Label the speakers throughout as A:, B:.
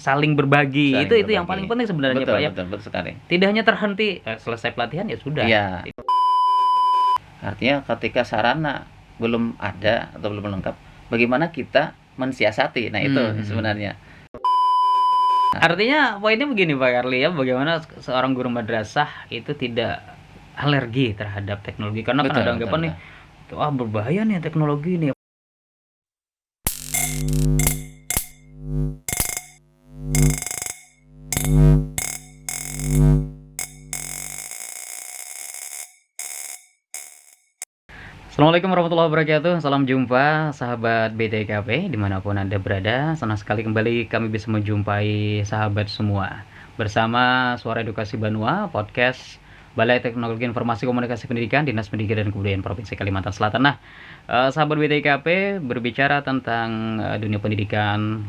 A: saling berbagi.
B: Saling
A: Itu
B: berbagi.
A: yang paling penting sebenarnya
B: Betul,
A: Pak ya.
B: betul sekali.
A: Tidak hanya terhenti selesai pelatihan ya sudah.
B: Iya. Artinya ketika sarana belum ada atau belum lengkap, bagaimana kita mensiasati? Nah, itu sebenarnya.
A: Artinya poinnya begini Pak Karli ya, bagaimana seorang guru madrasah itu tidak alergi terhadap teknologi, karena kan ada anggapan nih, wah berbahaya nih teknologi nih. Assalamualaikum warahmatullahi wabarakatuh. Salam jumpa sahabat BTKP dimanapun Anda berada. Senang sekali kembali kami bisa menjumpai sahabat semua bersama Suara Edukasi Banua, podcast Balai Teknologi Informasi Komunikasi Pendidikan Dinas Pendidikan dan Kebudayaan Provinsi Kalimantan Selatan. Nah, sahabat BTKP berbicara tentang dunia pendidikan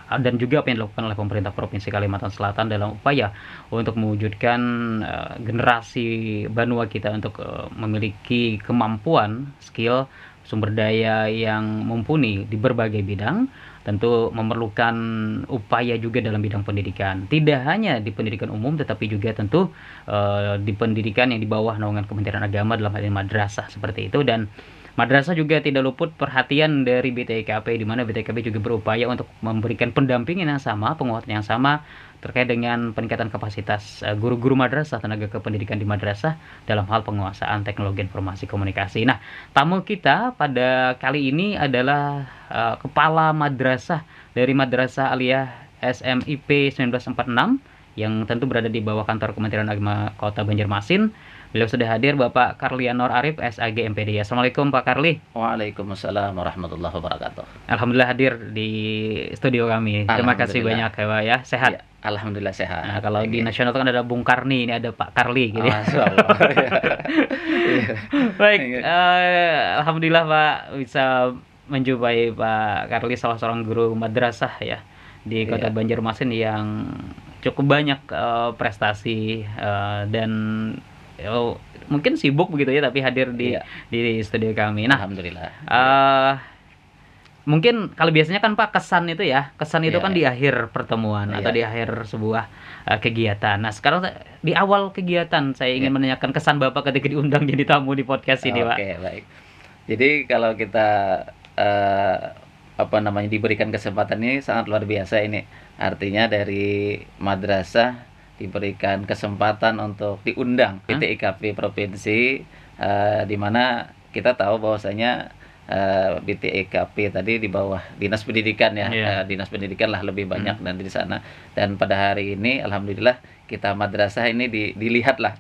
A: dan juga apa yang dilakukan oleh pemerintah Provinsi Kalimantan Selatan dalam upaya untuk mewujudkan generasi Banua kita untuk memiliki kemampuan, skill, sumber daya yang mumpuni di berbagai bidang. Tentu memerlukan upaya juga dalam bidang pendidikan. Tidak hanya di pendidikan umum, tetapi juga tentu di pendidikan yang di bawah naungan Kementerian Agama dalam hal ini madrasah seperti itu. Dan madrasah juga tidak luput perhatian dari BTKP, di mana BTKP juga berupaya untuk memberikan pendampingan yang sama, penguatan yang sama terkait dengan peningkatan kapasitas guru-guru madrasah, tenaga kependidikan di madrasah dalam hal penguasaan teknologi informasi komunikasi. Nah, tamu kita pada kali ini adalah Kepala Madrasah dari Madrasah Aliyah SMIP 1946 yang tentu berada di bawah kantor Kementerian Agama Kota Banjarmasin. Beliau sudah hadir, Bapak Karlianor Arif, SAG MPD. Assalamualaikum Pak Karli.
B: Waalaikumsalam warahmatullahi wabarakatuh.
A: Alhamdulillah hadir di studio kami. Terima kasih banyak ya Pak ya. Sehat?
B: Ya, alhamdulillah sehat.
A: Nah, kalau di nasional itu kan ada Bung Karni, ini ada Pak Karli gitu. Baik, alhamdulillah Pak bisa menjumpai Pak Karli, salah seorang guru madrasah ya di Kota Banjarmasin yang cukup banyak prestasi dan mungkin sibuk begitu ya, tapi hadir di studio kami. Nah,
B: alhamdulillah.
A: Mungkin kalau biasanya kan Pak kesan itu kan di akhir pertemuan atau di akhir sebuah kegiatan. Nah, sekarang di awal kegiatan saya ingin menanyakan kesan Bapak ketika diundang jadi tamu di podcast ini, Pak.
B: Oke, baik. Jadi kalau kita diberikan kesempatan ini sangat luar biasa ini. Artinya dari madrasah diberikan kesempatan untuk diundang BTIKP Provinsi, di mana kita tahu bahwasanya BTIKP tadi di bawah Dinas Pendidikan ya. Dinas Pendidikan lah lebih banyak dan di sana. Dan pada hari ini alhamdulillah kita madrasah ini dilihat lah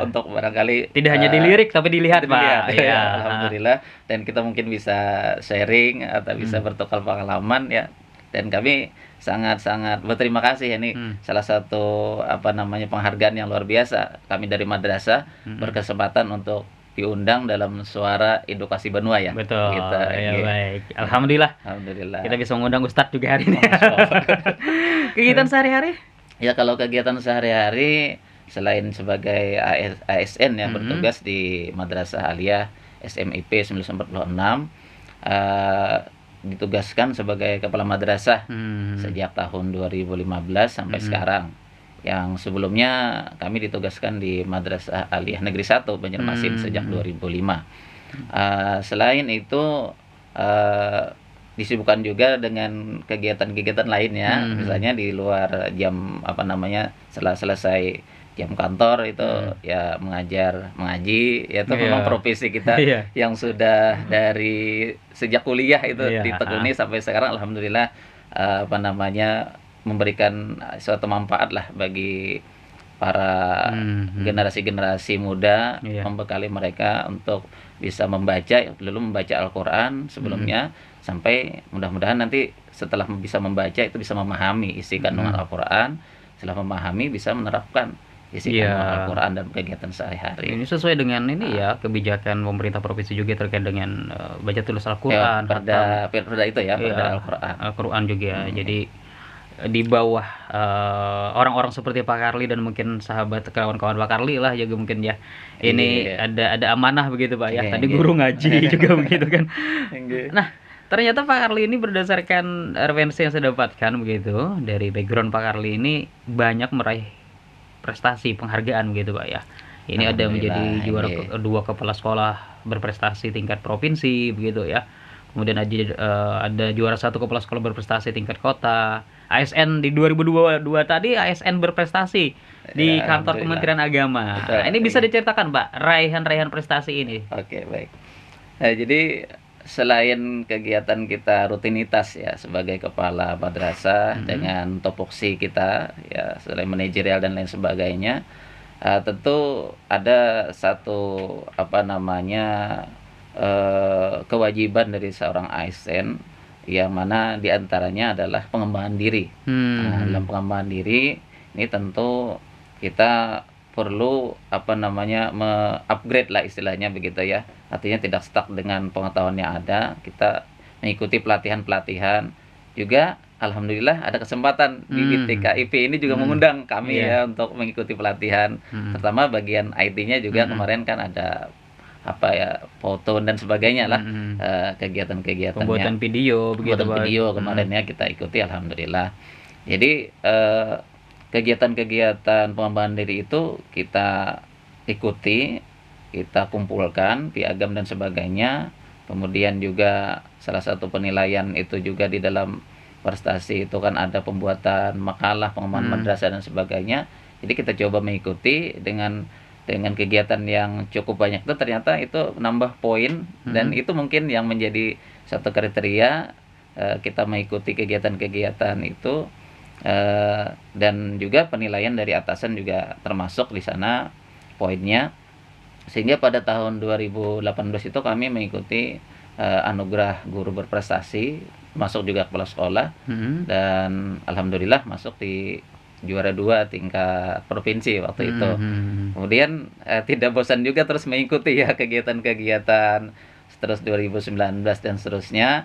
B: untuk barangkali
A: tidak hanya dilirik tapi dilihat Pak.
B: Alhamdulillah, dan kita mungkin bisa sharing atau bisa bertukar pengalaman ya. Dan kami sangat-sangat berterima kasih ini salah satu penghargaan yang luar biasa. Kami dari madrasah berkesempatan untuk diundang dalam Suara Edukasi Banua ya.
A: Betul. Gitu. Ya, baik. Alhamdulillah. Kita bisa mengundang Ustadz juga hari ini. Kegiatan sehari-hari?
B: Ya, kalau kegiatan sehari-hari selain sebagai ASN ya, bertugas di Madrasah Aliyah SMIP 1946, ditugaskan sebagai kepala madrasah sejak tahun 2015 sampai sekarang. Yang sebelumnya kami ditugaskan di Madrasah Aliyah Negeri 1 Banjarmasin sejak 2005. Selain itu disibukkan juga dengan kegiatan-kegiatan lainnya, misalnya di luar jam setelah selesai jam kantor itu ya mengaji ya, itu memang profesi kita yang sudah dari sejak kuliah itu ditekuni sampai sekarang alhamdulillah memberikan suatu manfaat lah bagi para generasi-generasi muda, membekali mereka untuk bisa membaca, dulu membaca Al-Quran sebelumnya, sampai mudah-mudahan nanti setelah bisa membaca itu bisa memahami isi kandungan Al-Quran, setelah memahami bisa menerapkan isi kandungan Al-Quran dan kegiatan sehari-hari.
A: Ini sesuai dengan kebijakan pemerintah provinsi juga terkait dengan baca tulis Al-Quran,
B: perda itu ya, perda Al-Quran.
A: Al-Quran juga. Jadi di bawah orang-orang seperti Pak Karli dan mungkin sahabat kawan-kawan Pak Karli lah juga mungkin ya. Ini ada amanah begitu Pak ya. Tadi guru ngaji juga begitu kan. Nah, Ternyata Pak Karli ini berdasarkan referensi yang saya dapatkan begitu, dari background Pak Karli ini banyak meraih prestasi penghargaan begitu Pak ya. Ini ada menjadi
B: Alhamdulillah
A: juara
B: ini.
A: dua kepala sekolah berprestasi tingkat provinsi begitu ya. Kemudian ada juara satu kepala sekolah berprestasi tingkat kota. ASN di 2022 tadi ASN berprestasi di
B: Ya,
A: kantor
B: alhamdulillah.
A: Kementerian Agama.
B: Betul.
A: Nah, ini bisa
B: Iya.
A: diceritakan Pak raihan-raihan prestasi ini.
B: Oke, baik. Nah, jadi selain kegiatan kita rutinitas ya sebagai kepala madrasah
A: Mm-mm.
B: dengan topoksi kita ya selain manajerial dan lain sebagainya, tentu ada satu apa namanya kewajiban dari seorang ASN yang mana diantaranya adalah pengembangan diri. Nah,
A: Hmm.
B: dalam pengembangan diri ini tentu kita perlu apa namanya upgrade lah istilahnya begitu ya. Artinya tidak stuck dengan pengetahuan yang ada, kita mengikuti pelatihan-pelatihan. Juga alhamdulillah ada kesempatan di
A: Hmm.
B: BTKIP ini juga
A: Hmm.
B: mengundang kami
A: Iya.
B: ya untuk mengikuti pelatihan.
A: Hmm.
B: Terutama bagian IT-nya juga
A: Hmm.
B: kemarin kan ada apa ya foto dan sebagainya lah,
A: Hmm.
B: kegiatan-kegiatannya.
A: Pembuatan video begitu
B: Pembuatan
A: Pak.
B: video
A: Hmm.
B: kemarin ya kita ikuti alhamdulillah. Jadi kegiatan-kegiatan pengembangan diri itu kita ikuti, kita kumpulkan piagam dan sebagainya. Kemudian juga salah satu penilaian itu juga di dalam prestasi itu kan ada pembuatan makalah pengembangan
A: Hmm.
B: madrasah dan sebagainya. Jadi kita coba mengikuti dengan kegiatan yang cukup banyak itu ternyata itu nambah poin dan
A: Hmm.
B: itu mungkin yang menjadi satu kriteria kita mengikuti kegiatan-kegiatan itu, dan juga penilaian dari atasan juga termasuk di sana poinnya. Sehingga pada tahun 2018 itu kami mengikuti anugerah guru berprestasi, masuk juga kepala sekolah
A: Hmm.
B: dan alhamdulillah masuk di juara 2 tingkat provinsi waktu itu.
A: Hmm.
B: Kemudian tidak bosan juga terus mengikuti ya kegiatan-kegiatan terus 2019 dan seterusnya.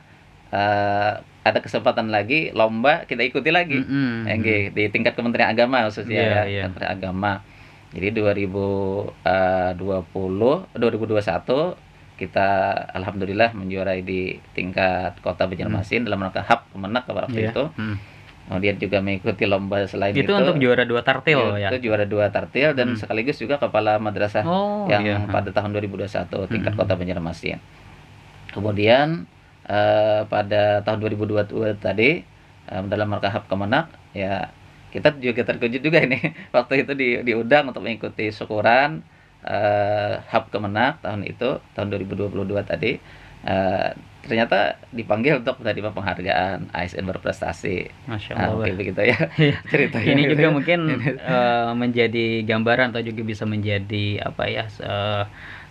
B: Ada kesempatan lagi lomba kita ikuti lagi.
A: Hmm.
B: Nggih, di tingkat Kementerian Agama khususnya
A: Iya,
B: ya,
A: iya.
B: Kementerian Agama. Jadi 2021 kita alhamdulillah menjuarai di tingkat Kota Banjarmasin dalam rangka HAP Kemenak waktu
A: Iya.
B: itu.
A: Hmm.
B: Kemudian juga mengikuti lomba selain
A: Itu untuk juara 2 tartil ya.
B: itu juara 2 tartil dan
A: Hmm.
B: sekaligus juga kepala madrasah
A: Oh,
B: yang
A: iya.
B: pada tahun 2021 tingkat
A: Hmm.
B: Kota Banjarmasin. Kemudian pada tahun 2022 tadi dalam rangka HAP Kemenak ya kita juga terkejut juga ini waktu itu diundang untuk mengikuti syukuran HAP Kemenak tahun 2022 tadi, ternyata dipanggil untuk menerima penghargaan ASN berprestasi.
A: Masya
B: Nah,
A: Allah.
B: mungkin begitu ya
A: Iya.
B: ceritanya
A: Ini
B: gitu
A: juga
B: ya.
A: mungkin menjadi gambaran atau juga bisa menjadi apa ya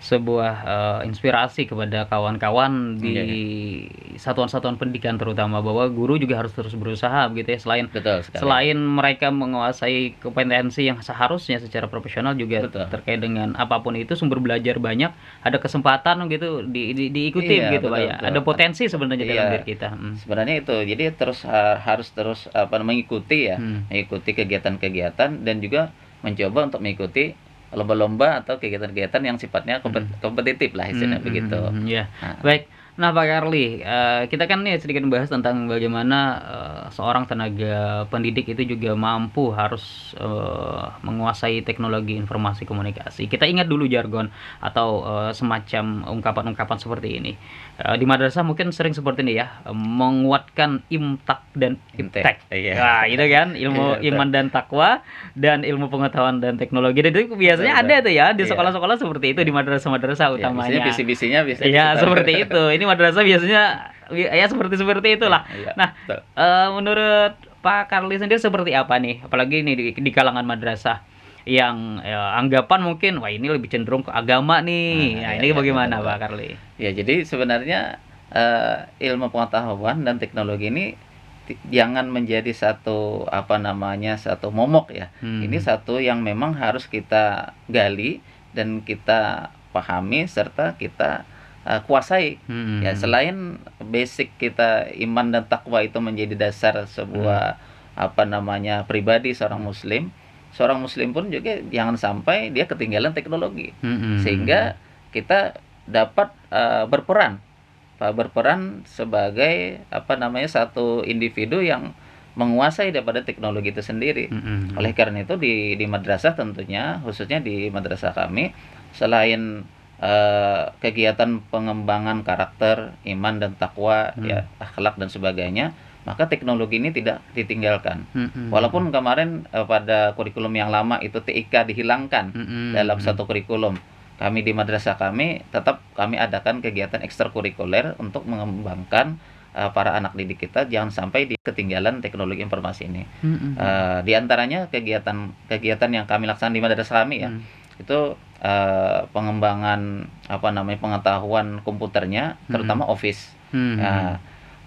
A: sebuah inspirasi kepada kawan-kawan di
B: Iya,
A: satuan-satuan pendidikan terutama bahwa guru juga harus terus berusaha begitu ya
B: betul sekali.
A: selain mereka menguasai kompetensi yang seharusnya secara profesional juga
B: Betul.
A: terkait dengan apapun itu sumber belajar banyak ada kesempatan gitu diikuti
B: Iya,
A: begitu Pak
B: betul,
A: ya
B: betul.
A: ada potensi sebenarnya dalam
B: Iya.
A: diri kita.
B: Sebenarnya itu. Jadi harus terus mengikuti ya,
A: Hmm.
B: mengikuti kegiatan-kegiatan dan juga mencoba untuk mengikuti lomba-lomba atau kegiatan-kegiatan yang sifatnya kompetitif lah istilahnya begitu.
A: Ya.
B: Nah,
A: Baik. Nah, Pak Karli, kita kan nih sedikit membahas tentang bagaimana seorang tenaga pendidik itu juga mampu harus menguasai teknologi informasi komunikasi. Kita ingat dulu jargon atau semacam ungkapan-ungkapan seperti ini. Di madrasah mungkin sering seperti ini ya, menguatkan imtak dan iptek.
B: Iya.
A: Nah, itu kan ilmu
B: Iya, betul.
A: iman dan takwa dan ilmu pengetahuan dan teknologi. Dan itu biasanya
B: Betul,
A: ada
B: betul.
A: tuh ya di
B: Iya.
A: sekolah-sekolah seperti itu di madrasah-madrasah
B: Ya,
A: utamanya.
B: biasanya visi-visinya biasanya
A: Iya,
B: kita-
A: seperti itu. Ini madrasah biasanya ya seperti itulah.
B: Iya,
A: Nah,
B: betul.
A: menurut Pak Karli sendiri seperti apa nih? Apalagi ini di kalangan madrasah yang anggapan mungkin wah ini lebih cenderung ke agama nih. Nah,
B: Nah,
A: ini
B: iya,
A: bagaimana
B: betul,
A: Pak
B: betul.
A: Karli?
B: Ya, jadi sebenarnya ilmu pengetahuan dan teknologi ini jangan menjadi satu apa namanya satu momok ya. Ini satu yang memang harus kita gali dan kita pahami serta kita kuasai. Ya, selain basic kita iman dan takwa itu menjadi dasar sebuah apa namanya pribadi seorang muslim pun juga jangan sampai dia ketinggalan teknologi. Sehingga kita dapat berperan berperan sebagai satu individu yang menguasai daripada teknologi itu sendiri. Oleh karena itu di madrasah tentunya, khususnya di madrasah kami, selain kegiatan pengembangan karakter, iman dan takwa, ya akhlak dan sebagainya, maka teknologi ini tidak ditinggalkan. Walaupun kemarin pada kurikulum yang lama itu TIK dihilangkan dalam satu kurikulum, kami di madrasah kami tetap kami adakan kegiatan ekstrakurikuler untuk mengembangkan para anak didik kita jangan sampai ketinggalan teknologi informasi ini. Di antaranya kegiatan yang kami laksanakan di madrasah kami ya, itu pengembangan pengetahuan komputernya, terutama Office.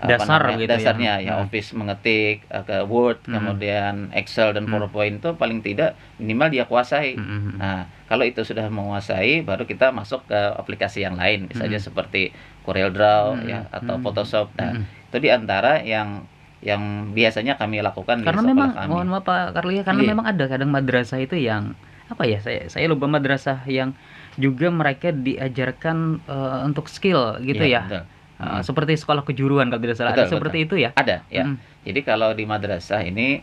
B: Dasarnya ya, Office mengetik ke Word, kemudian Excel dan PowerPoint itu paling tidak minimal dia kuasai. Nah, kalau itu sudah menguasai, baru kita masuk ke aplikasi yang lain, misalnya seperti CorelDRAW ya atau Photoshop. Nah, itu diantara yang biasanya kami lakukan
A: karena
B: di sekolah
A: memang
B: kami.
A: mohon maaf Pak Karli, karena memang ada kadang madrasah itu yang apa ya, saya lupa, madrasah yang juga mereka diajarkan untuk skill gitu ya.
B: Betul.
A: Seperti sekolah kejuruan kalau tidak salah, ada seperti itu ya.
B: Ada ya. Jadi kalau di madrasah ini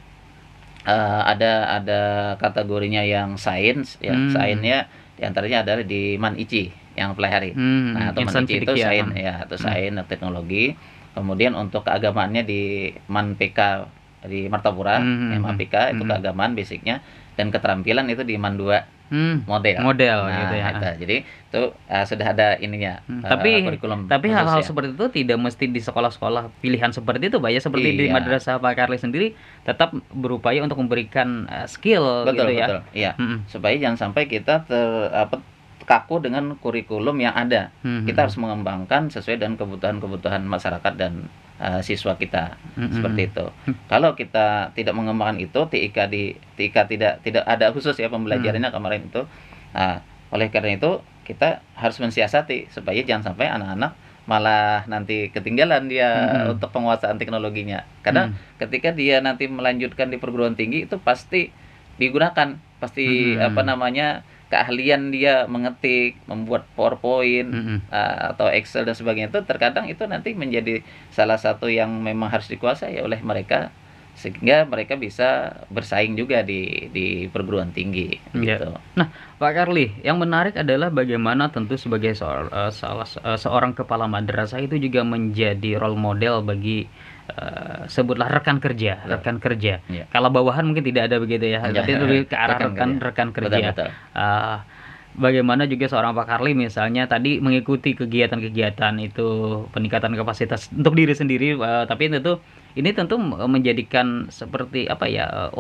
B: ada kategorinya yang sains ya. Sainsnya diantaranya adalah di Man Ici yang pelajari. Nah, atau Man Ici itu sains ya, atau sains teknologi. Kemudian untuk keagamaannya di Man PK di Martapura, MAPK itu keagamaan basicnya, dan keterampilan itu di Man 2 model
A: nah, gitu ya.
B: Jadi itu sudah ada ininya. Kurikulum
A: tapi hal-hal seperti itu tidak mesti di sekolah-sekolah pilihan seperti itu, Pak ya. Seperti di madrasah Pak Karli sendiri tetap berupaya untuk memberikan skill gitu ya.
B: Betul. Iya. Supaya jangan sampai kita kaku dengan kurikulum yang ada. Kita harus mengembangkan sesuai dengan kebutuhan masyarakat dan siswa kita, seperti itu. Kalau kita tidak mengembangkan itu, TIK tidak ada khusus ya pembelajarannya kemarin itu. Oleh karena itu kita harus mensiasati supaya jangan sampai anak-anak malah nanti ketinggalan dia untuk penguasaan teknologinya. Karena ketika dia nanti melanjutkan di perguruan tinggi itu pasti digunakan, pasti keahlian dia mengetik, membuat PowerPoint atau Excel dan sebagainya, itu terkadang itu nanti menjadi salah satu yang memang harus dikuasai oleh mereka, sehingga mereka bisa bersaing juga di perguruan tinggi gitu.
A: Nah, Pak Karli, yang menarik adalah bagaimana tentu sebagai seorang kepala madrasah itu juga menjadi role model bagi sebutlah rekan kerja. Kalau bawahan mungkin tidak ada begitu ya, tapi lebih ke arah rekan kerja.
B: Betul.
A: Bagaimana juga seorang Pak Karli misalnya tadi mengikuti kegiatan-kegiatan itu, peningkatan kapasitas untuk diri sendiri, tapi ini tentu menjadikan seperti apa ya,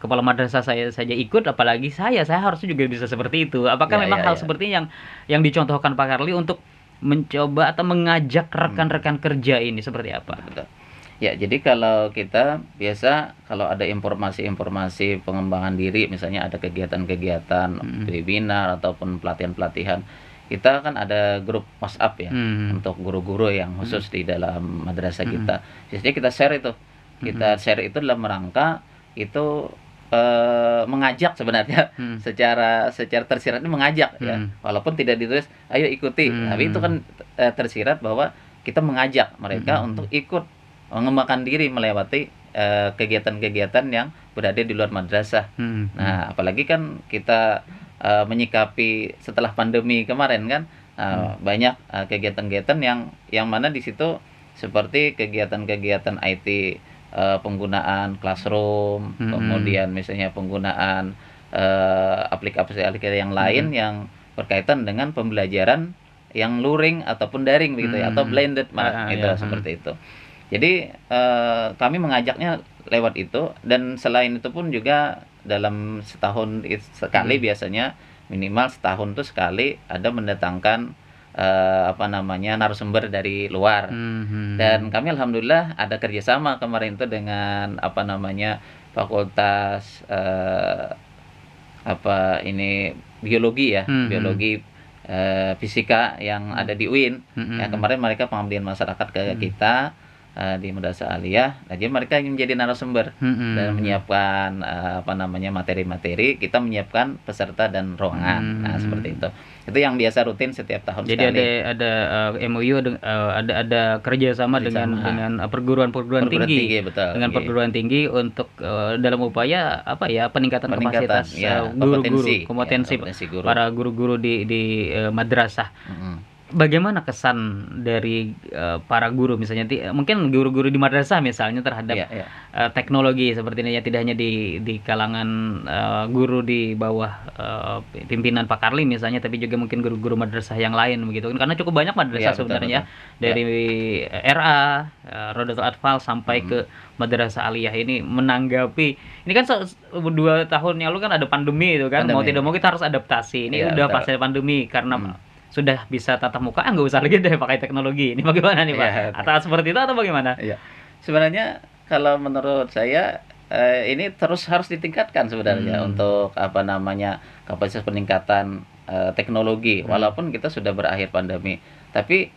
A: kepala madrasah saya saja ikut, apalagi saya harusnya juga bisa seperti itu. Apakah memang hal seperti yang dicontohkan Pak Karli untuk mencoba atau mengajak rekan-rekan kerja ini seperti apa?
B: Betul. Ya, jadi kalau kita biasa kalau ada informasi-informasi pengembangan diri, misalnya ada kegiatan-kegiatan webinar ataupun pelatihan-pelatihan, kita kan ada grup WhatsApp ya untuk guru-guru yang khusus di dalam madrasah kita. Biasanya kita share itu. Kita share itu dalam rangka itu mengajak sebenarnya secara tersirat, mengajak ya. Walaupun tidak ditulis ayo ikuti, tapi itu kan tersirat bahwa kita mengajak mereka untuk ikut mengembangkan diri melewati kegiatan-kegiatan yang berada di luar madrasah. Nah, apalagi kan kita menyikapi setelah pandemi kemarin kan banyak kegiatan-kegiatan yang mana di situ seperti kegiatan-kegiatan IT, penggunaan classroom, kemudian misalnya penggunaan aplikasi-aplikasi yang lain yang berkaitan dengan pembelajaran yang luring ataupun daring begitu ya, atau blended seperti itu. Jadi kami mengajaknya lewat itu, dan selain itu pun juga dalam setahun sekali biasanya, minimal setahun tuh sekali ada mendatangkan narasumber dari luar. Dan kami alhamdulillah ada kerjasama kemarin itu dengan fakultas biologi ya, biologi fisika yang ada di UIN. Ya, kemarin mereka pengabdian masyarakat ke kita. di Madrasah Aliyah. Nah, jadi mereka yang menjadi narasumber dan menyiapkan materi-materi, kita menyiapkan peserta dan ruangan. Nah, seperti itu. Itu yang biasa rutin setiap tahun
A: Jadi
B: sekali.
A: ada MOU, ada kerjasama dengan perguruan-perguruan tinggi,
B: betul.
A: dengan perguruan tinggi untuk dalam upaya apa ya, peningkatan kapasitas
B: ya,
A: guru-guru,
B: kompetensi
A: kompetensi
B: guru.
A: para guru-guru di madrasah. Bagaimana kesan dari para guru misalnya, mungkin guru-guru di madrasah misalnya terhadap teknologi seperti ini ya, tidak hanya di kalangan guru di bawah pimpinan Pak Karli misalnya, tapi juga mungkin guru-guru madrasah yang lain begitu, karena cukup banyak madrasah sebenarnya, dari RA, Rodatul Atfal sampai ke Madrasah Aliyah ini menanggapi ini kan 2 tahun yang lalu kan ada pandemi itu kan, mau tidak mau kita harus adaptasi. Ini udah pasca pandemi karena sudah bisa tatap muka, nggak usah lagi deh pakai teknologi. Ini bagaimana nih Pak? Atau seperti itu atau bagaimana?
B: Sebenarnya kalau menurut saya ini terus harus ditingkatkan sebenarnya untuk kapasitas peningkatan teknologi. Walaupun kita sudah berakhir pandemi, tapi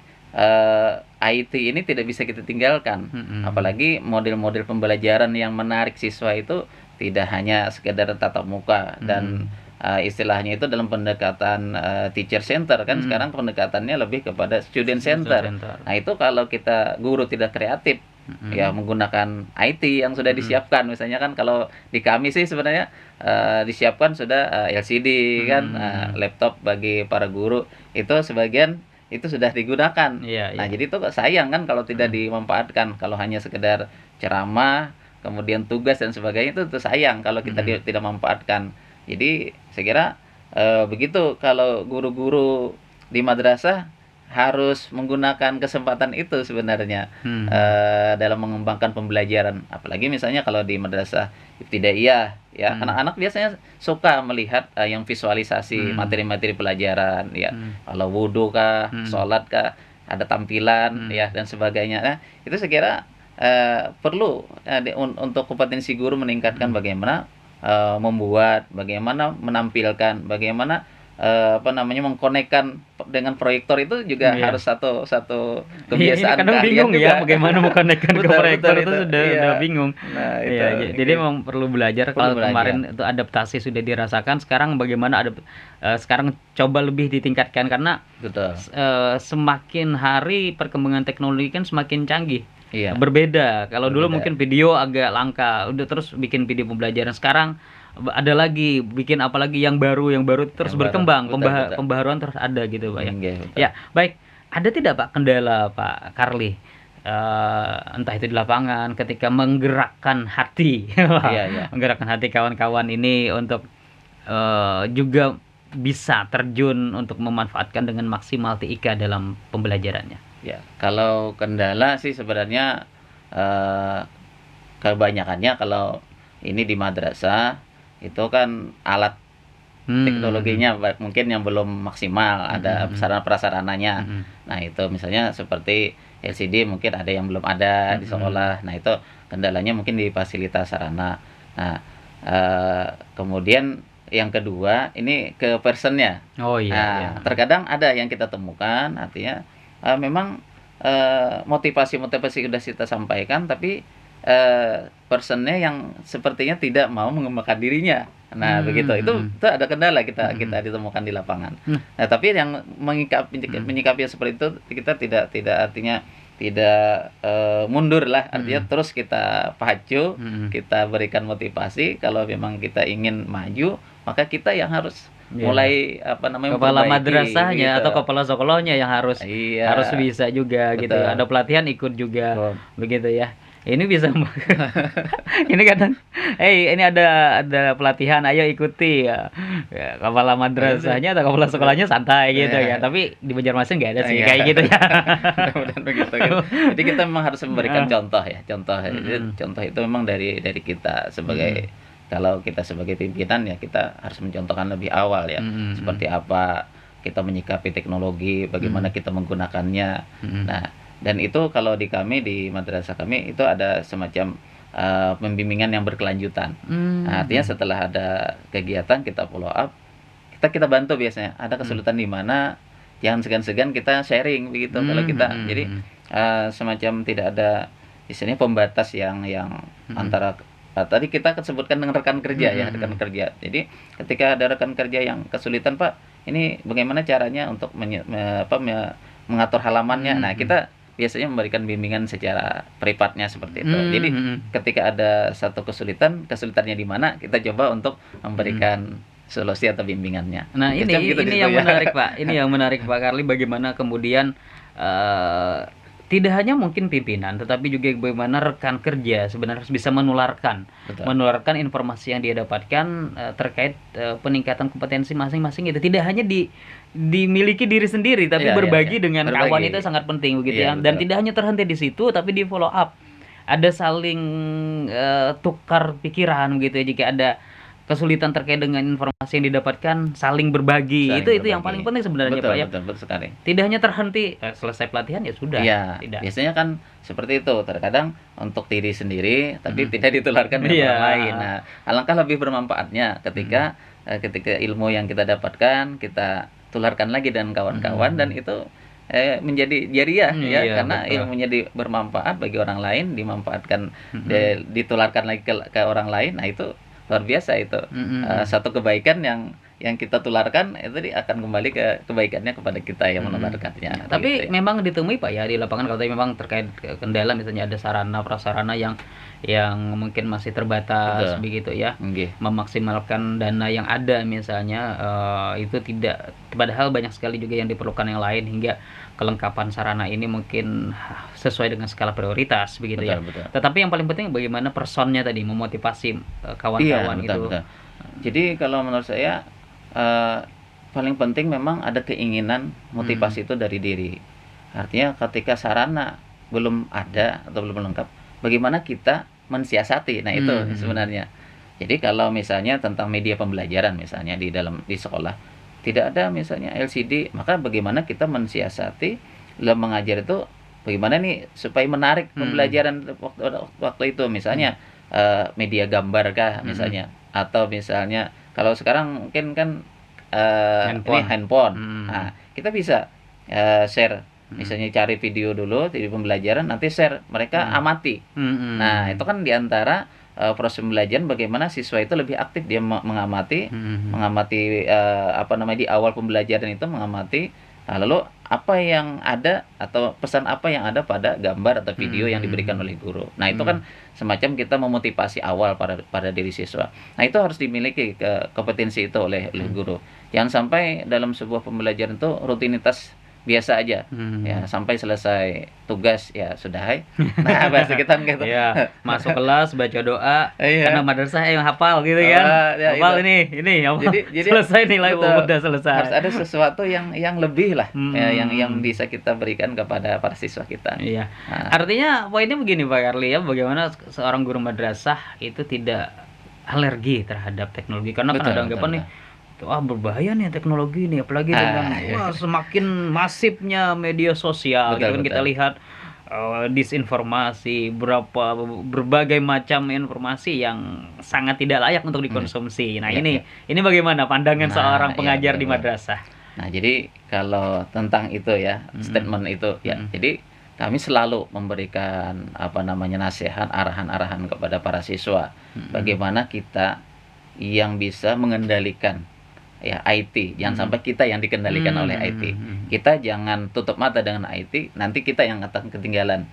B: IT ini tidak bisa kita tinggalkan. Apalagi model-model pembelajaran yang menarik siswa itu tidak hanya sekedar tatap muka dan istilahnya itu dalam pendekatan teacher center kan. Sekarang pendekatannya lebih kepada student center. Nah, itu kalau kita guru tidak kreatif ya menggunakan IT yang sudah disiapkan, misalnya kan kalau di kami sih sebenarnya disiapkan sudah LCD kan, laptop bagi para guru itu sebagian itu sudah digunakan. Nah, jadi itu sayang kan kalau tidak dimanfaatkan, kalau hanya sekedar ceramah kemudian tugas dan sebagainya, itu sayang kalau kita tidak manfaatkan. Jadi saya kira begitu, kalau guru-guru di madrasah harus menggunakan kesempatan itu sebenarnya dalam mengembangkan pembelajaran. Apalagi misalnya kalau di madrasah ibtidaiyah ya, anak-anak biasanya suka melihat yang visualisasi materi-materi pelajaran ya. Kalau wudhu kah, sholat kah, ada tampilan ya dan sebagainya. Nah, itu saya kira perlu untuk kompetensi guru meningkatkan bagaimana membuat, bagaimana menampilkan, bagaimana mengkonekkan dengan proyektor itu juga harus satu kebiasaan.
A: Kadang bingung ya bagaimana mengkonekkan ke proyektor, itu sudah bingung.
B: Nah,
A: jadi memang perlu belajar. Kalau kemarin itu adaptasi sudah dirasakan, sekarang bagaimana sekarang coba lebih ditingkatkan, karena semakin hari perkembangan teknologi kan semakin canggih. Berbeda. Kalau dulu mungkin video agak langka, udah terus bikin video pembelajaran. Sekarang ada lagi bikin apalagi yang baru terus berkembang, pembaharuan terus ada gitu Pak ya. Baik, ada tidak Pak kendala Pak Karli entah itu di lapangan ketika menggerakkan hati menggerakkan hati kawan-kawan ini untuk juga bisa terjun untuk memanfaatkan dengan maksimal TIK dalam pembelajarannya?
B: Ya, kalau kendala sih sebenarnya kebanyakannya kalau ini di madrasah itu kan alat teknologinya mungkin yang belum maksimal, ada sarana prasarananya. Nah, itu misalnya seperti LCD mungkin ada yang belum ada di sekolah. Nah, itu kendalanya mungkin di fasilitas sarana. Nah, kemudian yang kedua ini ke personnya. Terkadang ada yang kita temukan, artinya memang motivasi sudah kita sampaikan, tapi personnya yang sepertinya tidak mau mengembangkan dirinya. Nah, begitu. Itu ada kendala kita ditemukan di lapangan. Nah, tapi yang menyikapi seperti itu, kita tidak artinya tidak mundur lah, artinya terus kita pacu, kita berikan motivasi. Kalau memang kita ingin maju, maka kita yang harus mulai
A: kepala madrasahnya atau kepala sekolahnya yang harus bisa juga gitu. Ada pelatihan ikut juga begitu ya. Ini bisa ini kadang ini ada pelatihan, ayo ikuti ya. Kepala madrasahnya atau kepala sekolahnya santai gitu ya. Tapi di Banjarmasin nggak ada sih kayak gitu ya.
B: Begitu. Jadi kita memang harus memberikan contoh ya. Contoh itu memang dari kita sebagai kalau kita sebagai pimpinan ya, kita harus mencontohkan lebih awal ya. Seperti apa kita menyikapi teknologi, bagaimana kita menggunakannya. Nah, dan itu kalau di kami, di madrasah kami itu ada semacam pembimbingan yang berkelanjutan. Nah, artinya setelah ada kegiatan kita follow up, kita bantu biasanya. Ada kesulitan di mana, jangan segan-segan kita sharing begitu. Kalau kita jadi semacam tidak ada istilahnya pembatas yang antara tadi kita sebutkan dengan rekan kerja ya, rekan kerja. Jadi ketika ada rekan kerja yang kesulitan, Pak, ini bagaimana caranya untuk mengatur halamannya. Nah, kita biasanya memberikan bimbingan secara privatnya seperti itu. Jadi ketika ada satu kesulitannya di mana, kita coba untuk memberikan solusi atau bimbingannya.
A: Nah,
B: Kira-kira gitu di
A: ini
B: situ
A: yang
B: ya.
A: menarik, Pak. Ini yang menarik, Pak Karli, bagaimana kemudian tidak hanya mungkin pimpinan, tetapi juga bagaimana rekan kerja sebenarnya harus bisa menularkan
B: Betul.
A: informasi yang dia dapatkan terkait peningkatan kompetensi masing-masing itu. Tidak hanya dimiliki diri sendiri, tapi
B: Iya, iya,
A: berbagi
B: iya.
A: dengan kawan
B: Berbagi.
A: itu sangat penting begitu ya.
B: Iya,
A: Dan
B: betul.
A: tidak hanya terhenti di situ, tapi di follow up. Ada saling tukar pikiran begitu ya, jika ada kesulitan terkait dengan informasi yang didapatkan, saling berbagi.
B: Saling
A: Itu yang
B: berbagi.
A: paling penting sebenarnya,
B: Betul,
A: Pak ya.
B: betul, betul sekali.
A: Tidak hanya terhenti selesai pelatihan ya sudah,
B: Iya,
A: tidak.
B: biasanya kan seperti itu. Terkadang untuk diri sendiri, tapi tidak ditularkan dengan
A: Iya.
B: orang lain. Nah, alangkah lebih bermanfaatnya ketika ilmu yang kita dapatkan, kita tularkan lagi dengan kawan-kawan, dan itu menjadi jariah ya,
A: Iya,
B: karena
A: betul.
B: ilmunya bermanfaat bagi orang lain, dimanfaatkan, ditularkan lagi ke orang lain. Nah, itu luar biasa itu. Satu kebaikan yang kita tularkan itu akan kembali ke kebaikannya kepada kita yang menularkannya.
A: Tapi
B: Begitu ya.
A: memang ditemui, Pak ya, di lapangan, kalau tadi memang terkait kendala, misalnya ada sarana prasarana yang mungkin masih terbatas
B: Betul.
A: begitu ya.
B: Nggih.
A: Memaksimalkan dana yang ada misalnya, itu tidak, padahal banyak sekali juga yang diperlukan yang lain, hingga kelengkapan sarana ini mungkin sesuai dengan skala prioritas begitu ya.
B: Betul, betul.
A: Tetapi yang paling penting bagaimana personnya tadi, memotivasi
B: Iya,
A: kawan-kawan
B: betul,
A: itu.
B: betul. Jadi kalau menurut saya paling penting memang ada keinginan, motivasi itu dari diri. Artinya ketika sarana belum ada atau belum lengkap, bagaimana kita mensiasati. Nah, itu sebenarnya. Jadi kalau misalnya tentang media pembelajaran misalnya di sekolah tidak ada misalnya LCD, maka bagaimana kita mensiasati dalam mengajar itu, bagaimana nih supaya menarik pembelajaran waktu itu, misalnya media gambar kah misalnya, atau misalnya kalau sekarang mungkin kan ini handphone. Nah, kita bisa share, misalnya cari video dulu di pembelajaran, nanti share, mereka amati. Nah, itu kan diantara proses pembelajaran, bagaimana siswa itu lebih aktif, dia mengamati, di awal pembelajaran itu mengamati. Nah, lalu apa yang ada atau pesan apa yang ada pada gambar atau video yang diberikan oleh guru. Nah, itu kan semacam kita memotivasi awal pada diri siswa. Nah, itu harus dimiliki kompetensi itu oleh guru. Jangan sampai dalam sebuah pembelajaran itu rutinitas biasa aja, ya sampai selesai tugas ya sudah, hai. Nah, bahasa kita gitu.
A: Iya, masuk kelas baca doa,
B: Iya.
A: karena madrasah yang hafal gitu kan.
B: Ya,
A: Hafal
B: itu.
A: ini hafal.
B: Jadi
A: Selesai nilai
B: betul.
A: udah selesai.
B: Harus ada sesuatu yang lebih lah, ya, yang bisa kita berikan kepada para siswa kita.
A: Iya.
B: Nah.
A: Artinya poinnya begini, Pak Karli ya, bagaimana seorang guru madrasah itu tidak alergi terhadap teknologi, karena kan
B: Betul,
A: ada anggapan
B: betul,
A: nih, wah berbahaya nih teknologi nih, apalagi dengan
B: iya.
A: semakin masifnya media sosial gitu
B: Betul,
A: kan, kita
B: betul.
A: lihat disinformasi, berbagai macam informasi yang sangat tidak layak untuk dikonsumsi. Nah,
B: Iya,
A: ini bagaimana pandangan
B: Nah,
A: seorang
B: iya,
A: pengajar di
B: betul.
A: madrasah?
B: Nah, jadi kalau tentang itu ya, statement itu ya. Jadi kami selalu memberikan nasihat, arahan-arahan kepada para siswa. Bagaimana kita yang bisa mengendalikan ya IT, jangan sampai kita yang dikendalikan oleh IT. Kita jangan tutup mata dengan IT, nanti kita yang akan ketinggalan.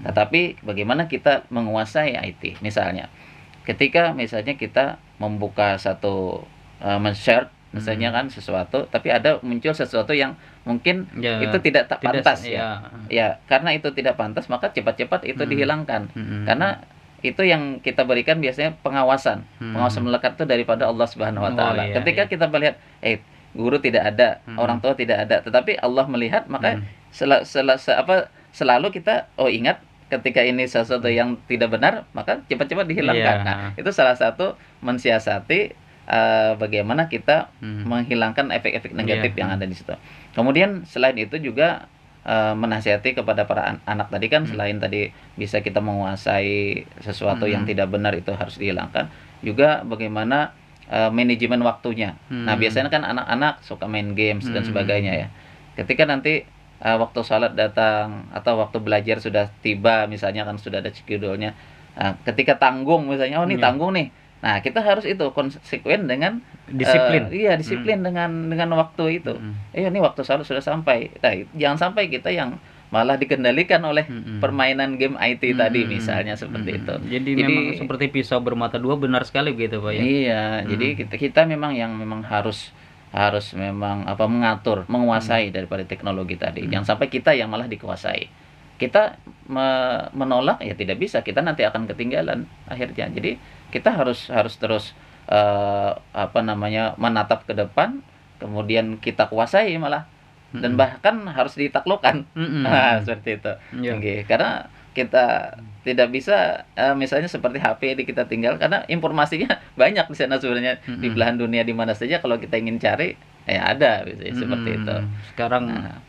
B: Tetapi bagaimana kita menguasai IT? Misalnya, ketika misalnya kita membuka satu men-share misalnya kan sesuatu, tapi ada muncul sesuatu yang mungkin
A: Ya,
B: itu tidak pantas
A: ya.
B: ya, karena itu tidak pantas, maka cepat-cepat itu dihilangkan. Karena itu yang kita berikan biasanya pengawasan melekat itu daripada Allah Subhanahu wa taala.
A: iya,
B: Ketika kita melihat guru tidak ada, orang tua tidak ada, tetapi Allah melihat, maka selalu kita ingat, ketika ini sesuatu yang tidak benar, maka cepat-cepat dihilangkan.
A: Iya.
B: Nah, itu salah satu mensiasati bagaimana kita menghilangkan efek-efek negatif yang ada di situ. Kemudian selain itu juga menasihati kepada para anak tadi kan, selain tadi bisa kita menguasai sesuatu yang tidak benar, itu harus dihilangkan, juga bagaimana manajemen waktunya. Nah, biasanya kan anak-anak suka main games dan sebagainya ya. Ketika nanti waktu salat datang atau waktu belajar sudah tiba, misalnya kan sudah ada cekidolnya. Nah, ketika tanggung misalnya, oh ini
A: Iya.
B: tanggung nih. Nah, kita harus itu konsekuen dengan
A: Disiplin.
B: iya disiplin dengan waktu itu.
A: Mhm.
B: Ini waktu salat sudah sampai. Nah, jangan sampai kita yang malah dikendalikan oleh
A: Mhm.
B: permainan game IT tadi
A: Mhm.
B: misalnya seperti itu.
A: Mhm. Jadi
B: Jadi
A: memang seperti pisau bermata dua, benar sekali begitu, Pak, ya?
B: iya, jadi
A: Mhm.
B: kita memang harus harus memang mengatur,
A: Mhm.
B: menguasai daripada teknologi tadi.
A: Mhm.
B: Jangan sampai kita yang malah dikuasai. Kita menolak ya tidak bisa, kita nanti akan ketinggalan akhirnya. Jadi kita harus harus terus menatap ke depan, kemudian kita kuasai malah dan
A: Mhm.
B: bahkan harus ditaklukkan.
A: Mhm.
B: Nah,
A: Mhm.
B: seperti itu.
A: Iya.
B: Nggih, karena kita tidak bisa misalnya seperti HP ini kita tinggal karena informasinya banyak di sana sebenarnya di
A: Mhm.
B: belahan dunia di mana saja kalau kita ingin cari ya ada biasanya seperti itu.
A: Mhm. Sekarang
B: Nah,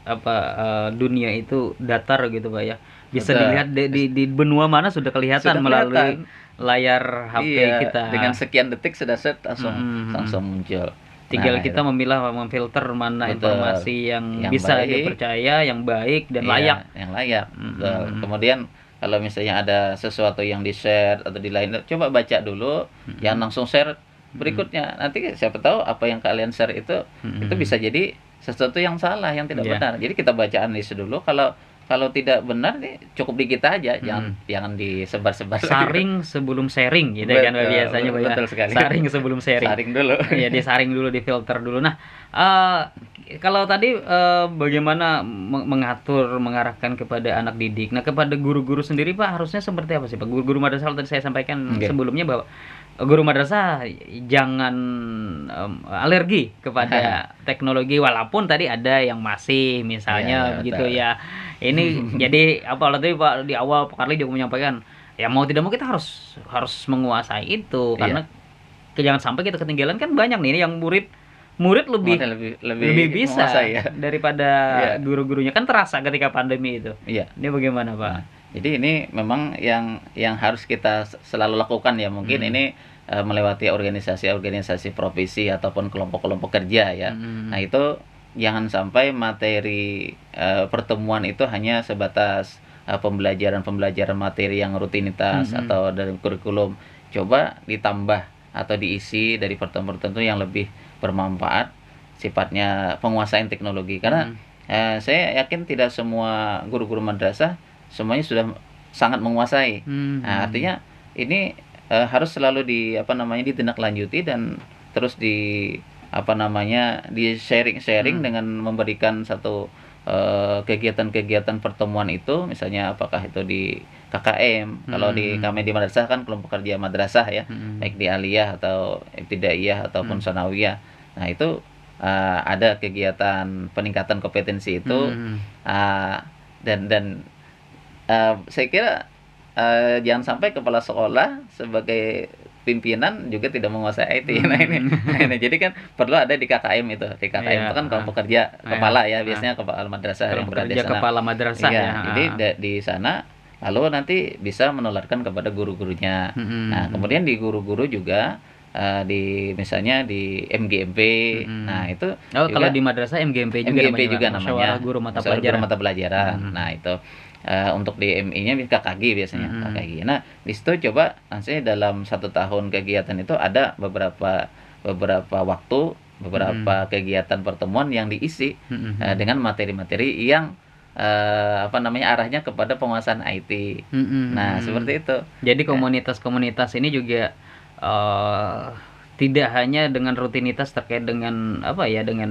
A: dunia itu datar gitu, Pak, ya. Bisa
B: betul.
A: dilihat di benua mana sudah kelihatan
B: Sudah
A: melalui
B: kelihatan.
A: layar HP
B: Iya, dengan
A: kita.
B: sekian detik sudah set langsung
A: Mhm. Mhm.
B: langsung muncul.
A: Tinggal
B: Nah,
A: kita
B: itu
A: memilah, memfilter mana
B: betul.
A: informasi yang
B: Yang
A: bisa
B: baik,
A: dipercaya, yang baik dan layak.
B: iya, yang layak, betul.
A: Mhm.
B: Kemudian kalau misalnya ada sesuatu yang di-share atau di lain, coba baca dulu,
A: Mhm.
B: jangan langsung share
A: Mhm.
B: berikutnya. Nanti siapa tahu apa yang kalian share itu
A: Mhm.
B: bisa jadi sesuatu yang salah, yang tidak
A: Iya.
B: benar. Jadi kita baca analisis dulu, kalau kalau tidak benar nih cukup di kita aja, jangan
A: Mhm.
B: jangan disebar-sebar lagi.
A: Saring sebelum sharing gitu kan, Pak,
B: Betul,
A: biasanya, Pak, ya.
B: betul sekali.
A: Saring sebelum sharing.
B: Saring dulu.
A: Iya, disaring dulu, difilter dulu. Nah, kalau tadi bagaimana mengatur, mengarahkan kepada anak didik. Nah, kepada guru-guru sendiri, Pak, harusnya seperti apa sih, Pak? Guru-guru madrasah tadi saya sampaikan
B: Oke.
A: sebelumnya bahwa guru madrasah jangan alergi kepada teknologi walaupun tadi ada yang masih
B: Iya, iya,
A: misalnya begitu
B: betul.
A: ya. Ini jadi apa tadi Pak di awal Pak Karli juga menyampaikan, ya mau tidak mau kita harus harus menguasai itu
B: Iya.
A: karena jangan sampai kita ketinggalan kan banyak nih yang murid murid lebih
B: Mudah lebih lebih
A: lebih bisa
B: menguasai ya.
A: daripada
B: Iya,
A: guru-gurunya kan terasa ketika pandemi itu.
B: iya.
A: Ini bagaimana, Pak?
B: Nah, jadi ini memang yang harus kita selalu lakukan ya. Mungkin
A: Mhm.
B: ini melewati organisasi-organisasi profesi ataupun kelompok-kelompok kerja ya.
A: Mhm.
B: Nah, itu jangan sampai materi pertemuan itu hanya sebatas pembelajaran-pembelajaran materi yang rutinitas
A: Mhm.
B: atau dari kurikulum. Coba ditambah atau diisi dari pertemuan-pertemuan yang lebih bermanfaat, sifatnya penguasaan teknologi. Karena
A: Mhm.
B: saya yakin tidak semua guru-guru madrasah semuanya sudah sangat menguasai. Nah,
A: Mhm.
B: artinya ini harus selalu ditindaklanjuti dan terus di-sharing-sharing
A: Mhm.
B: dengan memberikan satu kegiatan-kegiatan pertemuan itu, misalnya apakah itu di KKM, kalau di
A: Mhm.
B: kami di madrasah kan kelompok kerja madrasah ya,
A: Mhm.
B: baik di aliyah atau ibtidaiyah ataupun
A: Mhm.
B: sanawiyah. Nah, itu ada kegiatan peningkatan kompetensi itu,
A: Mhm.
B: eee, dan saya kira jangan sampai kepala sekolah sebagai pimpinan juga tidak menguasai IT. Nah,
A: Mhm.
B: ini jadi kan perlu ada di KKM itu. Di KKM
A: Iya,
B: itu kan
A: heeh.
B: kelompok kerja
A: Iya,
B: kepala ya,
A: heeh.
B: biasanya kepala madrasah
A: Kalau
B: yang berada di
A: bekerja
B: sana.
A: kepala madrasah
B: Iya,
A: ya,
B: jadi
A: heeh.
B: di sana lalu nanti bisa menularkan kepada guru-gurunya. Nah,
A: Mhm.
B: kemudian di guru-guru juga misalnya di MGMP. Nah,
A: Mhm.
B: itu
A: Oh, kalau
B: juga
A: di madrasah MGMP juga
B: MGMP
A: namanya, Pak?
B: juga
A: Musyawarah
B: namanya,
A: Guru Mata
B: Musyawarah Guru
A: Pelajaran.
B: Mata Pelajaran.
A: Mhm.
B: Nah, itu untuk di MI-nya KKG biasanya,
A: Mhm.
B: KKG. Nah, di situ coba nanti dalam 1 tahun kegiatan itu ada beberapa beberapa waktu,
A: Mhm.
B: beberapa kegiatan pertemuan yang diisi
A: Mhm.
B: dengan materi-materi yang arahnya kepada penguasaan IT.
A: Mhm.
B: Nah,
A: Mhm.
B: seperti itu.
A: Jadi
B: Ya,
A: komunitas-komunitas ini juga tidak hanya dengan rutinitas terkait dengan apa ya, dengan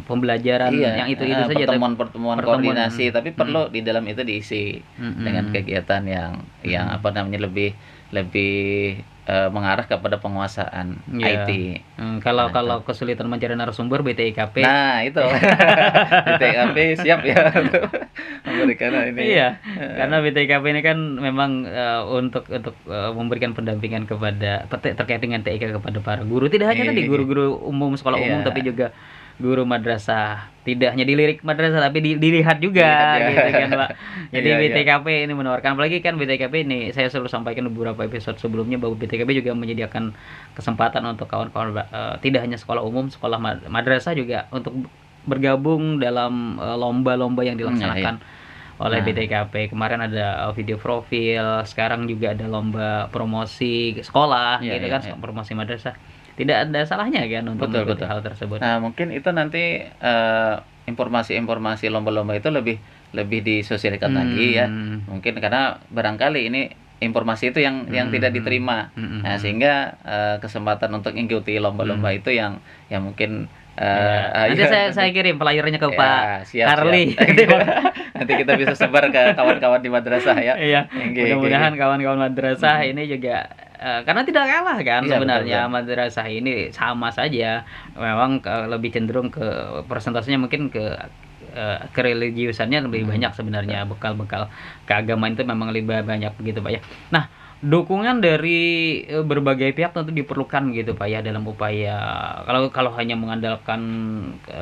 A: pembelajaran
B: iya,
A: yang itu-itu saja, tapi
B: pertemuan-pertemuan
A: pertemuan.
B: koordinasi, tapi
A: Mhm.
B: perlu di dalam itu diisi dengan
A: Mhm.
B: kegiatan yang
A: Mhm.
B: lebih lebih mengarah kepada penguasaan
A: Iya.
B: IT.
A: Kalau
B: Nah, itu.
A: kalau kesulitan mencari narasumber BTIKP.
B: Nah, itu. Di TKP siap ya untuk memberikan ini.
A: Iya,
B: Heeh.
A: karena BTIKP ini kan memang untuk memberikan pendampingan kepada terkait dengan TIK kepada para guru. Tidak hanya tadi guru-guru umum sekolah umum, tapi
B: Iya,
A: juga guru madrasah. Tidak hanya dilirik madrasah, tapi dilihat juga,
B: dilihat ya.
A: gitu kan, Pak. Jadi
B: Iya, iya.
A: BTIKP ini menawarkan, apalagi kan BTIKP ini saya selalu sampaikan beberapa episode sebelumnya bahwa BTIKP juga menyediakan kesempatan untuk kawan-kawan tidak hanya sekolah umum, sekolah madrasah juga untuk bergabung dalam lomba-lomba yang
B: Iya.
A: dilaksanakan oleh
B: Nah,
A: BTKP. Kemarin ada video profil, sekarang juga ada lomba promosi sekolah
B: iya
A: gitu
B: iya
A: kan,
B: iya.
A: promosi madrasah. Tidak ada salahnya kan untuk
B: Betul
A: mengikuti
B: betul.
A: hal tersebut.
B: Nah, mungkin itu nanti, informasi-informasi lomba-lomba itu lebih lebih disosialisasikan lagi ya.
A: Hmm,
B: Mungkin karena barangkali ini informasi itu yang
A: hmm,
B: tidak
A: hmm,
B: diterima.
A: hmm,
B: Nah,
A: hmm,
B: sehingga, kesempatan untuk mengikuti lomba-lomba
A: hmm.
B: itu yang mungkin,
A: Ya, nanti
B: ya
A: saya
B: nanti
A: kirim flyernya ke Pak
B: ya, siap siap.
A: Karli. Nanti
B: Nanti kita bisa sebar ke kawan-kawan di madrasah ya.
A: iya,
B: Nggih nggih nggih.
A: mudah-mudahan kawan-kawan madrasah
B: Mhm.
A: ini juga karena tidak kalah kan
B: Iya, betul betul.
A: sebenarnya madrasah ini sama saja. Memang lebih cenderung ke persentasenya mungkin kereligiusannya lebih
B: Mhm,
A: banyak sebenarnya,
B: betul.
A: bekal-bekal keagamaan itu memang lebih banyak begitu Pak ya. Nah, dukungan dari berbagai pihak tentu diperlukan gitu Pak ya dalam upaya kalau kalau hanya mengandalkan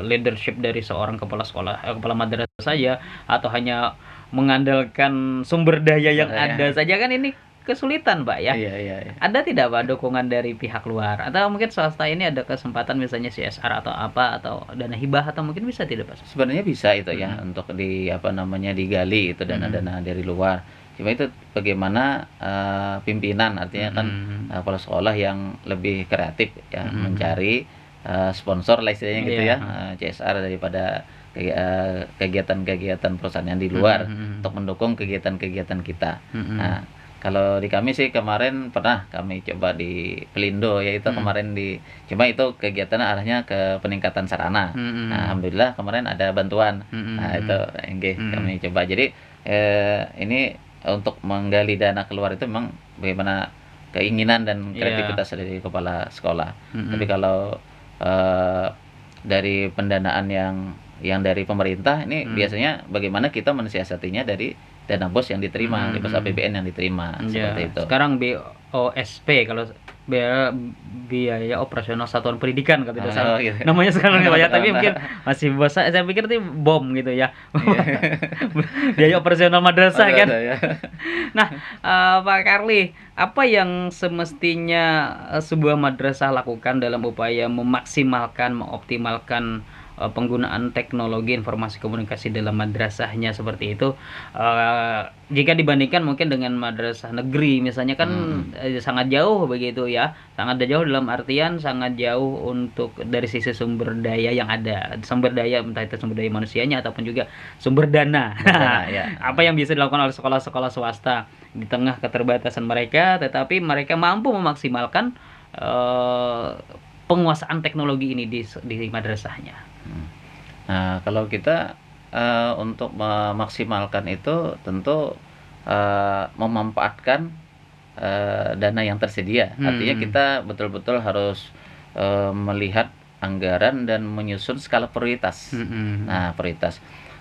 A: leadership dari seorang kepala sekolah, kepala madrasah saja atau hanya mengandalkan sumber daya yang ada
B: Makanya
A: saja kan ini kesulitan Pak ya.
B: iya iya iya.
A: Ada tidak Pak dukungan dari pihak luar atau mungkin swasta ini ada kesempatan misalnya CSR atau apa atau dana hibah atau mungkin bisa tidak Pak?
B: Sebenarnya bisa itu ya
A: Mhm,
B: untuk apa namanya, digali itu
A: mhm,
B: dana-dana dari luar. Cuma itu bagaimana, pimpinan artinya kan,
A: mhm,
B: kepala sekolah yang lebih kreatif ya
A: mhm, mhm.
B: mencari, sponsor lah istilahnya gitu
A: Iya,
B: ya,
A: heeh.
B: CSR daripada kegiatan-kegiatan perusahaan yang di
A: Mhm,
B: luar
A: mhm,
B: untuk mendukung kegiatan-kegiatan kita.
A: mhm,
B: Nah, kalau di kami sih kemarin pernah kami coba di Pelindo, yaitu
A: mhm,
B: kemarin cuma itu kegiatannya arahnya ke peningkatan sarana. Nah,
A: mhm,
B: alhamdulillah kemarin ada bantuan. Nah, itu
A: mhm,
B: nggih
A: mhm,
B: kami coba. Jadi, ini untuk menggali dana keluar itu memang bagaimana keinginan dan
A: iya,
B: kreativitas dari kepala sekolah. Tapi
A: mhm,
B: kalau, eee, dari pendanaan yang dari pemerintah ini
A: mhm,
B: biasanya bagaimana kita mensiasatinya dari dana BOS yang diterima,
A: mhm,
B: di BOS
A: mhm.
B: APBN yang diterima, seperti
A: Iya,
B: itu.
A: sekarang BOSP kalau biaya biaya operasional satuan pendidikan kalau tidak salah
B: Oh, gitu.
A: namanya sekarang ya Pak ya, tapi
B: Nah,
A: mungkin masih bahasa saya pikir itu BOM gitu ya.
B: iya.
A: Biaya operasional madrasah kan.
B: Madrasah ya.
A: Nah, Pak Karli, apa yang semestinya sebuah madrasah lakukan dalam upaya memaksimalkan, mengoptimalkan penggunaan teknologi informasi komunikasi dalam madrasahnya seperti itu? Jika dibandingkan mungkin dengan madrasah negeri, misalnya kan
B: Mhm.
A: sangat jauh begitu ya, sangat jauh dalam artian sangat jauh untuk dari sisi sumber daya yang ada, sumber daya entah itu sumber daya manusianya ataupun juga sumber dana.
B: Berdana ya,
A: Apa yang bisa dilakukan oleh sekolah-sekolah swasta di tengah keterbatasan mereka, tetapi mereka mampu memaksimalkan eh, penguasaan teknologi ini di madrasahnya.
B: mhm. Nah, kalau kita, untuk memaksimalkan itu tentu, memanfaatkan, dana yang tersedia. Artinya
A: Hmm,
B: kita betul-betul harus, melihat anggaran dan menyusun skala prioritas.
A: hmm,
B: Nah, prioritas.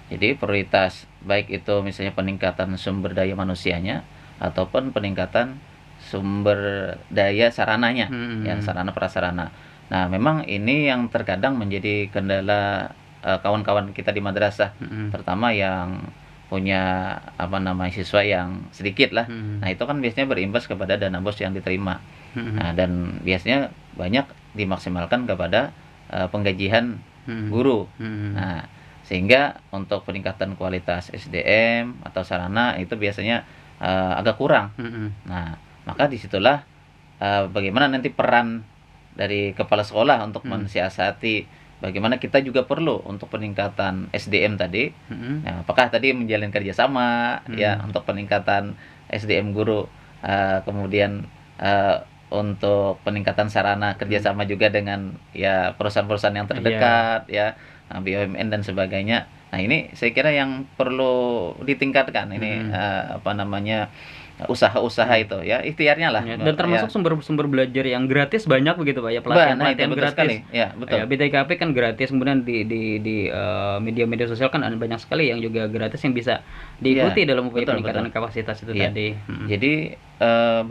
B: Jadi prioritas baik itu misalnya peningkatan sumber daya manusianya ataupun peningkatan sumber daya sarananya, ya
A: hmm,
B: sarana prasarana. Nah, memang ini yang terkadang menjadi kendala, kawan-kawan kita di madrasah,
A: hmm,
B: terutama yang punya apa namanya, siswa yang sedikit lah.
A: hmm,
B: Nah, itu kan biasanya berimbas kepada dana BOS yang diterima.
A: hmm,
B: Nah, dan biasanya banyak dimaksimalkan kepada, penggajian
A: hmm,
B: guru.
A: hmm,
B: Nah, sehingga untuk peningkatan kualitas SDM atau sarana itu biasanya, agak kurang.
A: hmm,
B: Nah, maka disitulah bagaimana nanti peran dari kepala sekolah untuk
A: hmm,
B: mensiasati bagaimana kita juga perlu untuk peningkatan SDM tadi.
A: hmm,
B: Nah, apakah tadi menjalin kerjasama ya
A: hmm,
B: untuk peningkatan SDM guru, kemudian, untuk peningkatan sarana
A: hmm,
B: kerjasama juga dengan ya perusahaan-perusahaan yang
A: iya,
B: terdekat ya, BUMN dan sebagainya. Nah, ini saya kira yang perlu ditingkatkan ini,
A: hmm.
B: apa namanya, usaha-usaha
A: Hmm.
B: itu ya, ikhtiarnya lah,
A: Ya, dan termasuk
B: ya.
A: sumber-sumber belajar yang gratis banyak begitu Pak ya,
B: Nah itu
A: pelatihan-pelatihan
B: betul sekali,
A: gratis.
B: ya betul.
A: Ya, BTKP kan gratis, kemudian di media-media sosial kan ada banyak sekali yang juga gratis yang bisa
B: Iya,
A: diikuti dalam upaya
B: betul betul.
A: peningkatan kapasitas itu
B: Iya.
A: tadi. Mhm.
B: Jadi,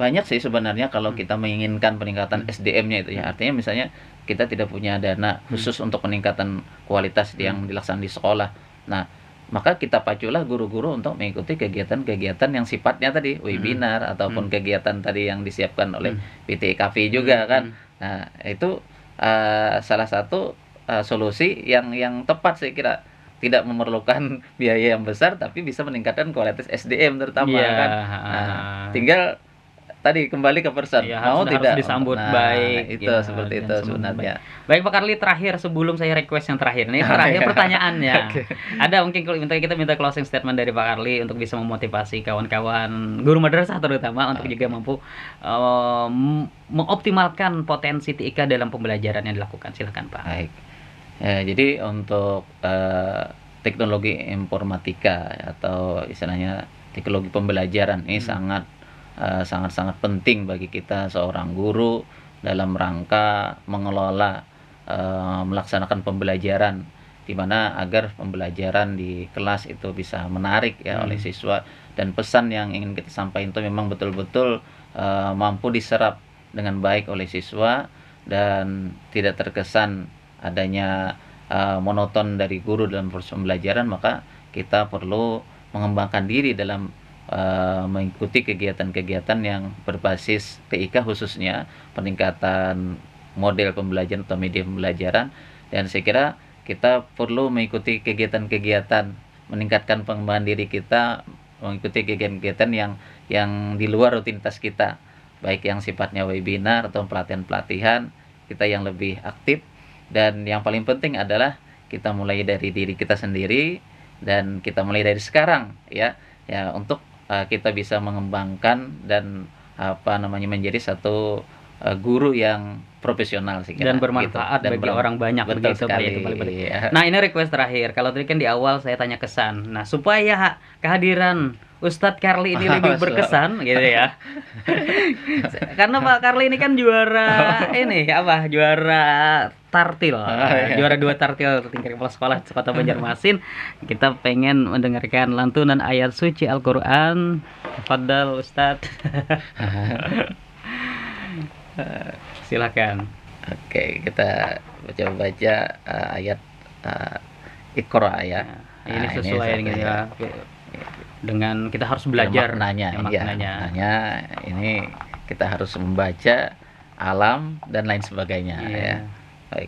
B: banyak sih sebenarnya kalau
A: Mhm,
B: kita menginginkan peningkatan
A: mhm,
B: SDM-nya itu ya.
A: mhm,
B: Artinya misalnya kita tidak punya dana
A: mhm,
B: khusus untuk peningkatan kualitas
A: mhm,
B: yang dilaksanakan di sekolah. Nah, maka kita paculah guru-guru untuk mengikuti kegiatan-kegiatan yang sifatnya tadi
A: mhm,
B: webinar ataupun
A: mhm,
B: kegiatan tadi yang disiapkan oleh
A: mhm,
B: PT IKV
A: mhm,
B: juga kan.
A: mhm,
B: Nah, itu, salah satu solusi yang tepat saya kira. Tidak memerlukan biaya yang besar tapi bisa meningkatkan kualitas SDM terutama
A: Iya,
B: kan. Nah, tinggal tadi kembali ke person,
A: iya,
B: mau
A: harus
B: tidak
A: disambut
B: nah,
A: baik
B: itu
A: ya,
B: seperti
A: dan
B: itu
A: sambut
B: sebenarnya.
A: baik. Baik Pak Karli, terakhir sebelum saya request yang terakhir nih, terakhir pertanyaannya.
B: Oke.
A: Ada mungkin kalau kita minta closing statement dari Pak Karli untuk bisa memotivasi kawan-kawan guru madrasah terutama untuk juga mampu mengoptimalkan potensi TIK dalam pembelajaran yang dilakukan. Silakan Pak.
B: Baik. Jadi untuk teknologi informatika atau istilahnya teknologi pembelajaran ini sangat penting bagi kita seorang guru dalam rangka mengelola melaksanakan pembelajaran di mana agar pembelajaran di kelas itu bisa menarik ya oleh siswa, dan pesan yang ingin kita sampaikan itu memang betul-betul mampu diserap dengan baik oleh siswa dan tidak terkesan adanya monoton dari guru dalam proses pembelajaran. Maka kita perlu mengembangkan diri dalam mengikuti kegiatan-kegiatan yang berbasis TIK, khususnya peningkatan model pembelajaran atau media pembelajaran. Dan saya kira kita perlu mengikuti kegiatan-kegiatan meningkatkan pengembangan diri kita, mengikuti kegiatan-kegiatan yang di luar rutinitas kita, baik yang sifatnya webinar atau pelatihan-pelatihan kita yang lebih aktif. Dan yang paling penting adalah kita mulai dari diri kita sendiri, dan kita mulai dari sekarang ya untuk kita bisa mengembangkan dan menjadi satu guru yang profesional sih
A: dan
B: kira,
A: bermanfaat
B: gitu. Dan
A: bagi orang banyak,
B: betul
A: begitu Pak,
B: sekali,
A: itu paling penting.
B: ya.
A: Nah, ini request terakhir. Kalau tadi kan di awal saya tanya kesan. Nah, supaya kehadiran Ustadz Karli ini lebih berkesan gitu ya. Karena Pak Karli ini kan juara juara tartil. Juara 2 tartil tingkat kepala sekolah Kota Banjarmasin. Kita pengen mendengarkan lantunan ayat suci Al-Qur'an. Fadal Ustadz. Silakan.
B: Oke, kita baca ayat Iqra ya.
A: Ini
B: Nah,
A: sesuai
B: ini
A: dengan
B: satu
A: dengan kita harus belajar
B: maknanya, maknanya ini kita harus membaca alam dan lain sebagainya ya. Baik.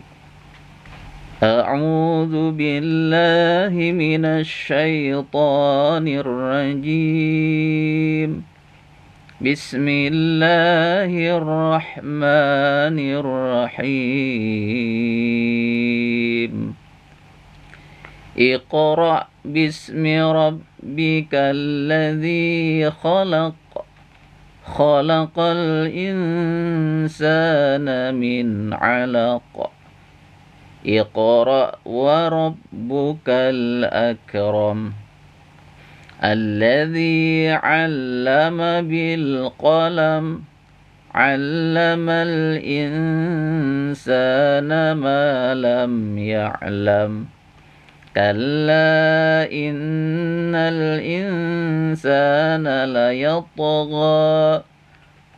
B: A'udzu billahi minasy syaithanir rajim. Bismillahirrahmanirrahim. Iqra bismi rabbikal ladzi khalaq. Khalaqal insana min 'alaq. Iqra wa rabbukal akram. Alladzi 'allama bil qalam. 'Allamal insana ma lam ya'lam. Kalla innal insana layatgha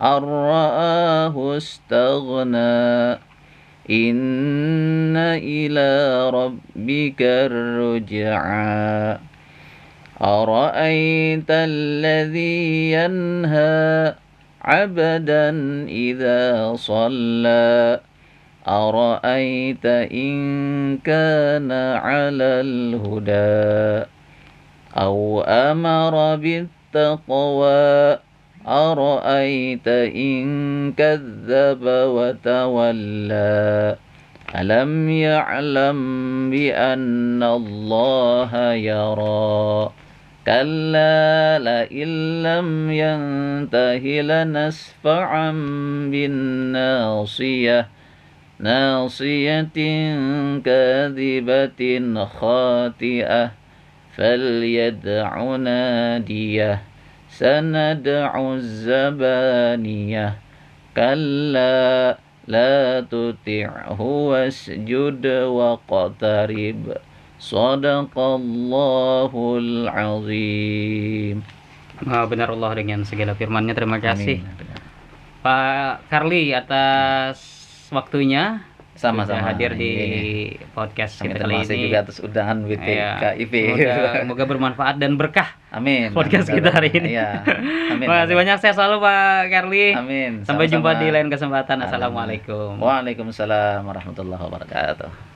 B: ar-ra'ahu istaghna. Inna ila rabbika ar-ruj'a. Ara'aita alladhi yanha 'abdan idza shalla. Ara'aita in kana 'alal huda aw amara bittaqwa. Ara'aita in kadzdzaba wa tawalla. Alam ya'lam bi anna Allaha yara. Kalla la illam yantahi lanasfa'an bin nasiyah. Nasiyatin kadhibatin khati'ah. Falyad'u nadiyah. Sanad'u zabaniyah. Kalla la tuti'hu wasjud waqtarib. Shadaqallahul azim.
A: Maha benar Allah dengan segala firman-Nya. Terima kasih
B: Amin.
A: Pak Karli atas waktunya.
B: Sama-sama.
A: Sudah hadir di podcast kita kali
B: Terima kasih
A: ini.
B: juga atas undangan BTKIP.
A: Semoga bermanfaat dan berkah
B: Amin.
A: podcast kita hari ini.
B: Iya. Amin.
A: Terima kasih banyak, sehat selalu Pak Karli.
B: Amin.
A: Sampai
B: Sama-sama.
A: jumpa di lain kesempatan. Assalamualaikum.
B: Waalaikumsalam warahmatullahi wabarakatuh.